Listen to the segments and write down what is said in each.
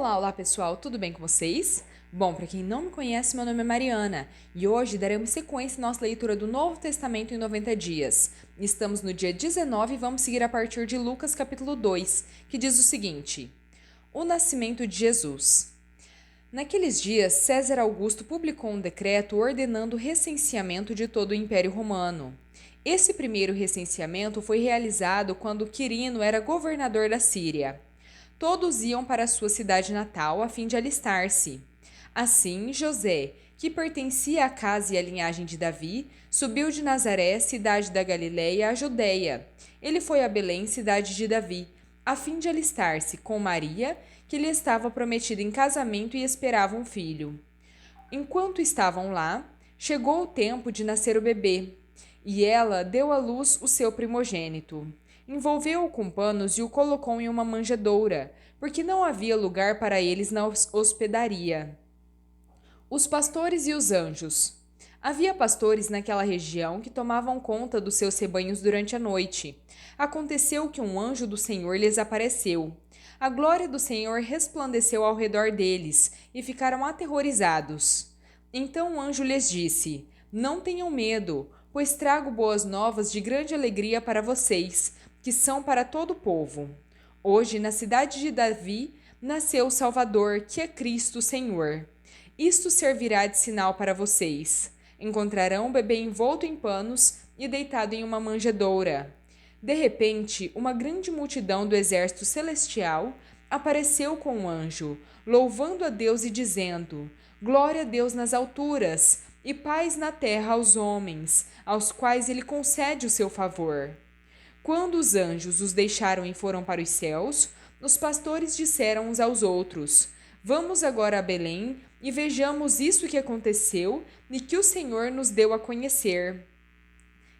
Olá pessoal, tudo bem com vocês? Bom, para quem não me conhece, meu nome é Mariana e hoje daremos sequência à nossa leitura do Novo Testamento em 90 dias. Estamos no dia 19 e vamos seguir a partir de Lucas capítulo 2, que diz o seguinte: O nascimento de Jesus. Naqueles dias, César Augusto publicou um decreto ordenando o recenseamento de todo o Império Romano. Esse primeiro recenseamento foi realizado quando Quirino era governador da Síria. Todos iam para sua cidade natal a fim de alistar-se. Assim, José, que pertencia à casa e à linhagem de Davi, subiu de Nazaré, cidade da Galiléia, à Judeia. Ele foi a Belém, cidade de Davi, a fim de alistar-se com Maria, que lhe estava prometida em casamento e esperava um filho. Enquanto estavam lá, chegou o tempo de nascer o bebê, e ela deu à luz o seu primogênito. Envolveu-o com panos e o colocou em uma manjedoura, porque não havia lugar para eles na hospedaria. Os pastores e os anjos. Havia pastores naquela região que tomavam conta dos seus rebanhos durante a noite. Aconteceu que um anjo do Senhor lhes apareceu. A glória do Senhor resplandeceu ao redor deles, e ficaram aterrorizados. Então o anjo lhes disse: Não tenham medo, pois trago boas novas de grande alegria para vocês, que são para todo o povo. Hoje, na cidade de Davi, nasceu o Salvador, que é Cristo Senhor. Isto servirá de sinal para vocês. Encontrarão o bebê envolto em panos e deitado em uma manjedoura. De repente, uma grande multidão do exército celestial apareceu com um anjo, louvando a Deus e dizendo: Glória a Deus nas alturas e paz na terra aos homens, aos quais ele concede o seu favor. Quando os anjos os deixaram e foram para os céus, os pastores disseram uns aos outros: Vamos agora a Belém e vejamos isso que aconteceu e que o Senhor nos deu a conhecer.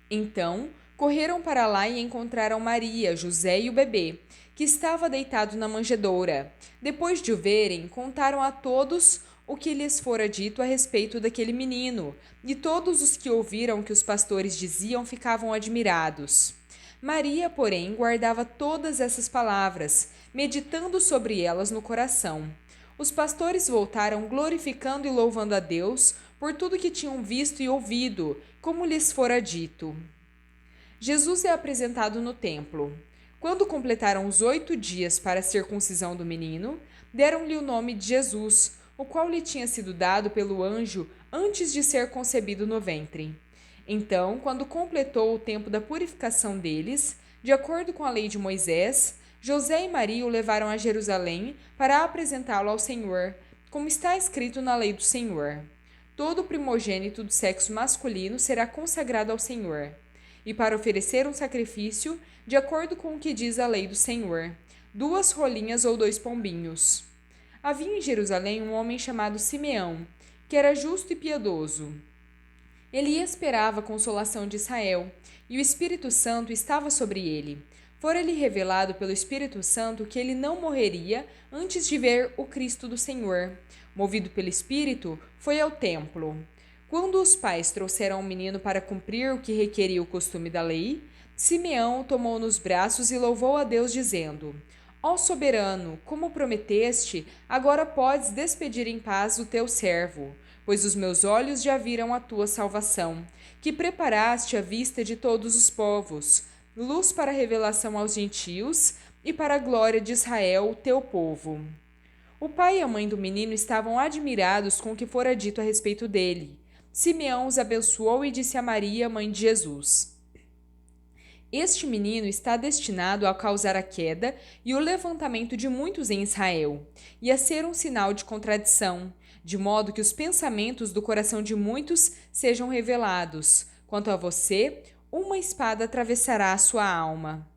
Então, correram para lá e encontraram Maria, José e o bebê, que estava deitado na manjedoura. Depois de o verem, contaram a todos o que lhes fora dito a respeito daquele menino, e todos os que ouviram o que os pastores diziam ficavam admirados. Maria, porém, guardava todas essas palavras, meditando sobre elas no coração. Os pastores voltaram glorificando e louvando a Deus por tudo que tinham visto e ouvido, como lhes fora dito. Jesus é apresentado no templo. Quando completaram os 8 dias para a circuncisão do menino, deram-lhe o nome de Jesus, o qual lhe tinha sido dado pelo anjo antes de ser concebido no ventre. Então, quando completou o tempo da purificação deles, de acordo com a lei de Moisés, José e Maria o levaram a Jerusalém para apresentá-lo ao Senhor, como está escrito na lei do Senhor. Todo primogênito do sexo masculino será consagrado ao Senhor, e para oferecer um sacrifício, de acordo com o que diz a lei do Senhor, 2 rolinhas ou 2 pombinhos. Havia em Jerusalém um homem chamado Simeão, que era justo e piedoso. Ele esperava a consolação de Israel, e o Espírito Santo estava sobre ele. Fora-lhe revelado pelo Espírito Santo que ele não morreria antes de ver o Cristo do Senhor. Movido pelo Espírito, foi ao templo. Quando os pais trouxeram o menino para cumprir o que requeria o costume da lei, Simeão o tomou nos braços e louvou a Deus, dizendo: Ó soberano, como prometeste, agora podes despedir em paz o teu servo, pois os meus olhos já viram a tua salvação, que preparaste à vista de todos os povos, luz para a revelação aos gentios e para a glória de Israel, teu povo. O pai e a mãe do menino estavam admirados com o que fora dito a respeito dele. Simeão os abençoou e disse a Maria, mãe de Jesus: Este menino está destinado a causar a queda e o levantamento de muitos em Israel, e a ser um sinal de contradição, de modo que os pensamentos do coração de muitos sejam revelados. Quanto a você, uma espada atravessará a sua alma.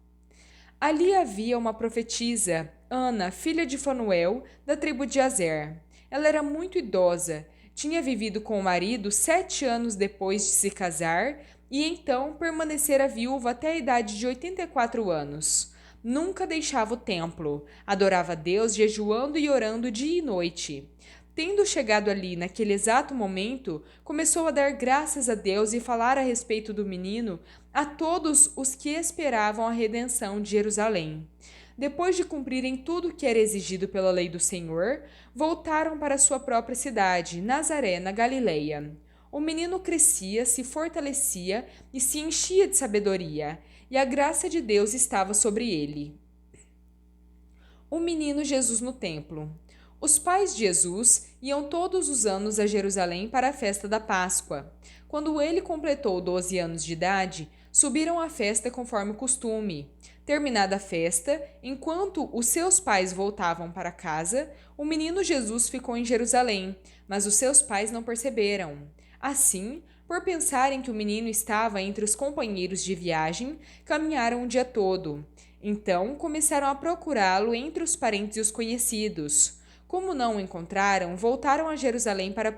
Ali havia uma profetisa, Ana, filha de Fanuel, da tribo de Azer. Ela era muito idosa, tinha vivido com o marido 7 anos depois de se casar e então permanecera viúva até a idade de 84 anos. Nunca deixava o templo, adorava a Deus jejuando e orando dia e noite. Tendo chegado ali naquele exato momento, começou a dar graças a Deus e falar a respeito do menino a todos os que esperavam a redenção de Jerusalém. Depois de cumprirem tudo o que era exigido pela lei do Senhor, voltaram para sua própria cidade, Nazaré, na Galileia. O menino crescia, se fortalecia e se enchia de sabedoria, e a graça de Deus estava sobre ele. O menino Jesus no templo. Os pais de Jesus iam todos os anos a Jerusalém para a festa da Páscoa. Quando ele completou 12 anos de idade, subiram à festa conforme o costume. Terminada a festa, enquanto os seus pais voltavam para casa, o menino Jesus ficou em Jerusalém, mas os seus pais não perceberam. Assim, por pensarem que o menino estava entre os companheiros de viagem, caminharam o dia todo. Então, começaram a procurá-lo entre os parentes e os conhecidos. Como não o encontraram, voltaram a Jerusalém para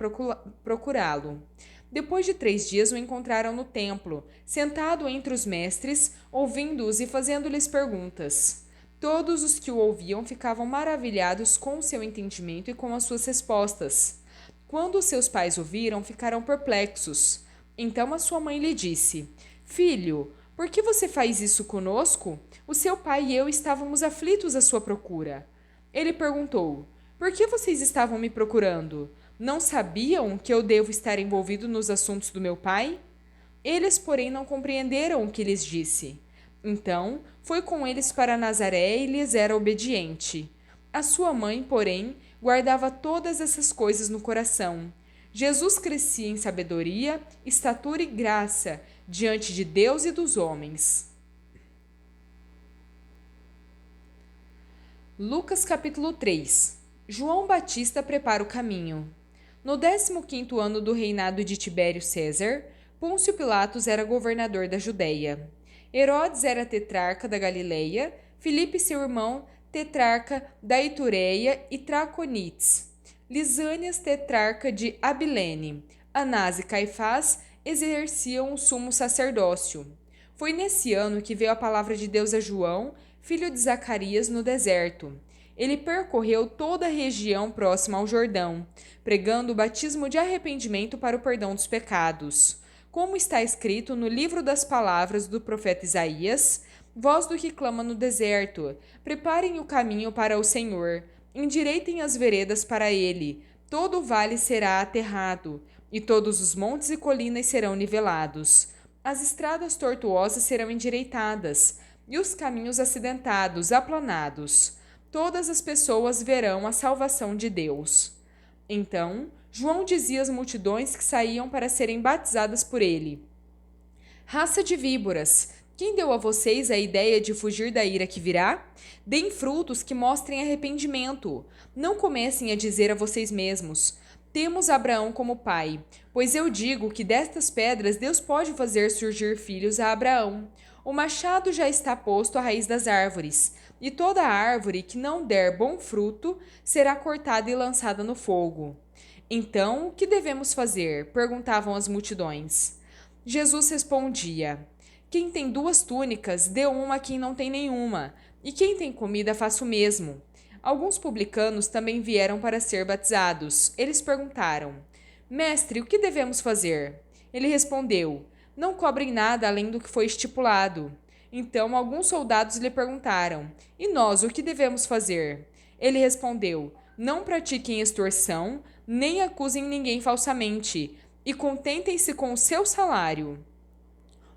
procurá-lo. Depois de 3 dias o encontraram no templo, sentado entre os mestres, ouvindo-os e fazendo-lhes perguntas. Todos os que o ouviam ficavam maravilhados com o seu entendimento e com as suas respostas. Quando os seus pais o viram, ficaram perplexos. Então a sua mãe lhe disse: Filho, por que você faz isso conosco? O seu pai e eu estávamos aflitos à sua procura. Ele perguntou: Por que vocês estavam me procurando? Não sabiam que eu devo estar envolvido nos assuntos do meu pai? Eles, porém, não compreenderam o que lhes disse. Então, foi com eles para Nazaré e lhes era obediente. A sua mãe, porém, guardava todas essas coisas no coração. Jesus crescia em sabedoria, estatura e graça diante de Deus e dos homens. Lucas capítulo 3. João Batista prepara o caminho. No 15º ano do reinado de Tibério César, Pôncio Pilatos era governador da Judéia. Herodes era tetrarca da Galileia, Filipe seu irmão tetrarca da Itureia e Traconites, Lisânias tetrarca de Abilene, Anás e Caifás exerciam o sumo sacerdócio. Foi nesse ano que veio a palavra de Deus a João, filho de Zacarias, no deserto. Ele percorreu toda a região próxima ao Jordão, pregando o batismo de arrependimento para o perdão dos pecados. Como está escrito no livro das palavras do profeta Isaías, voz do que clama no deserto, preparem o caminho para o Senhor, endireitem as veredas para ele, todo o vale será aterrado, e todos os montes e colinas serão nivelados. As estradas tortuosas serão endireitadas, e os caminhos acidentados aplanados. Todas as pessoas verão a salvação de Deus. Então, João dizia às multidões que saíam para serem batizadas por ele: Raça de víboras, quem deu a vocês a ideia de fugir da ira que virá? Deem frutos que mostrem arrependimento. Não comecem a dizer a vocês mesmos: temos Abraão como pai, pois eu digo que destas pedras Deus pode fazer surgir filhos a Abraão. O machado já está posto à raiz das árvores, e toda árvore que não der bom fruto será cortada e lançada no fogo. Então, o que devemos fazer? Perguntavam as multidões. Jesus respondia: Quem tem 2 túnicas, dê uma a quem não tem nenhuma, e quem tem comida, faça o mesmo. Alguns publicanos também vieram para ser batizados. Eles perguntaram: Mestre, o que devemos fazer? Ele respondeu: Não cobrem nada além do que foi estipulado. Então alguns soldados lhe perguntaram: E nós, o que devemos fazer? Ele respondeu: Não pratiquem extorsão, nem acusem ninguém falsamente, e contentem-se com o seu salário.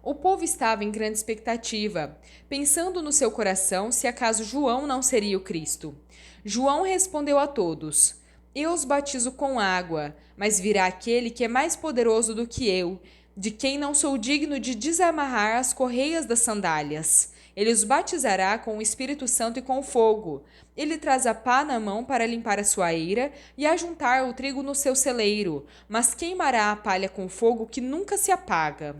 O povo estava em grande expectativa, pensando no seu coração se acaso João não seria o Cristo. João respondeu a todos: Eu os batizo com água, mas virá aquele que é mais poderoso do que eu, de quem não sou digno de desamarrar as correias das sandálias. Ele os batizará com o Espírito Santo e com fogo. Ele traz a pá na mão para limpar a sua eira e ajuntar o trigo no seu celeiro, mas queimará a palha com fogo que nunca se apaga.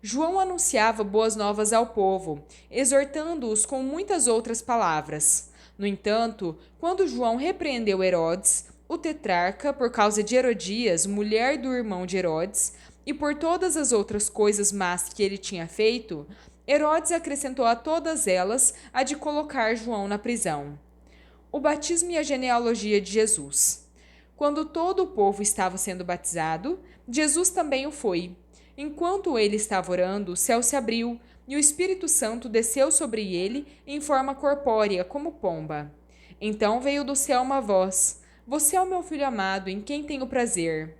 João anunciava boas novas ao povo, exortando-os com muitas outras palavras. No entanto, quando João repreendeu Herodes, o tetrarca, por causa de Herodias, mulher do irmão de Herodes, e por todas as outras coisas más que ele tinha feito, Herodes acrescentou a todas elas a de colocar João na prisão. O batismo e a genealogia de Jesus. Quando todo o povo estava sendo batizado, Jesus também o foi. Enquanto ele estava orando, o céu se abriu e o Espírito Santo desceu sobre ele em forma corpórea, como pomba. Então veio do céu uma voz: Você é o meu filho amado, em quem tenho prazer.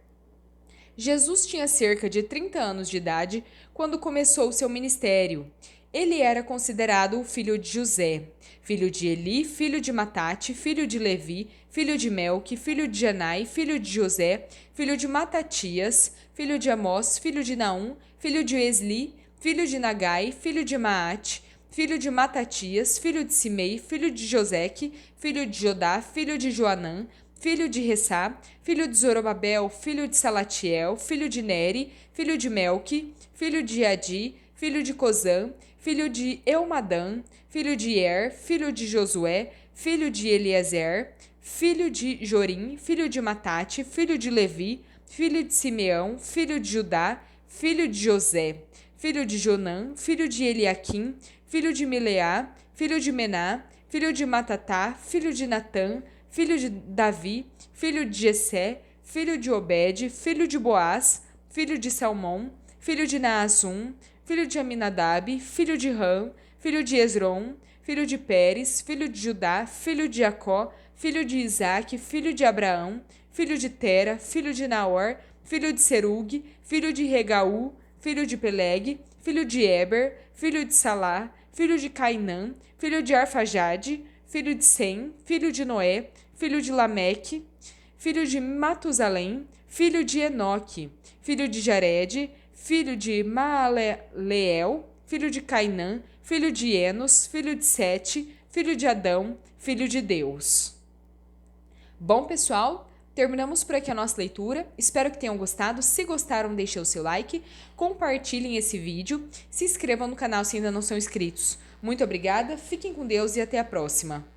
Jesus tinha cerca de 30 anos de idade quando começou seu ministério. Ele era considerado o filho de José, filho de Eli, filho de Matate, filho de Levi, filho de Melque, filho de Janai, filho de José, filho de Matatias, filho de Amós, filho de Naum, filho de Esli, filho de Nagai, filho de Maate, filho de Matatias, filho de Simei, filho de Joseque, filho de Jodá, filho de Joanã, filho de Ressá, filho de Zorobabel, filho de Salatiel, filho de Neri, filho de Melque, filho de Adi, filho de Cozã, filho de Eumadã, filho de Er, filho de Josué, filho de Eliezer, filho de Jorim, filho de Matate, filho de Levi, filho de Simeão, filho de Judá, filho de José, filho de Jonã, filho de Eliaquim, filho de Mileá, filho de Mená, filho de Matatá, filho de Natã, filho de Davi, filho de Jessé, filho de Obed, filho de Boaz, filho de Salmão, filho de Naasum, filho de Aminadab, filho de Ram, filho de Esrom, filho de Pérez, filho de Judá, filho de Jacó, filho de Isaque, filho de Abraão, filho de Tera, filho de Naor, filho de Serug, filho de Regaú, filho de Peleg, filho de Eber, filho de Salá, filho de Cainã, filho de Arfajade, filho de Sem, filho de Noé, filho de Lameque, filho de Matusalém, filho de Enoque, filho de Jared, filho de Maaleel, filho de Cainã, filho de Enos, filho de Sete, filho de Adão, filho de Deus. Bom, pessoal, terminamos por aqui a nossa leitura. Espero que tenham gostado. Se gostaram, deixem o seu like, compartilhem esse vídeo, se inscrevam no canal se ainda não são inscritos. Muito obrigada, fiquem com Deus e até a próxima.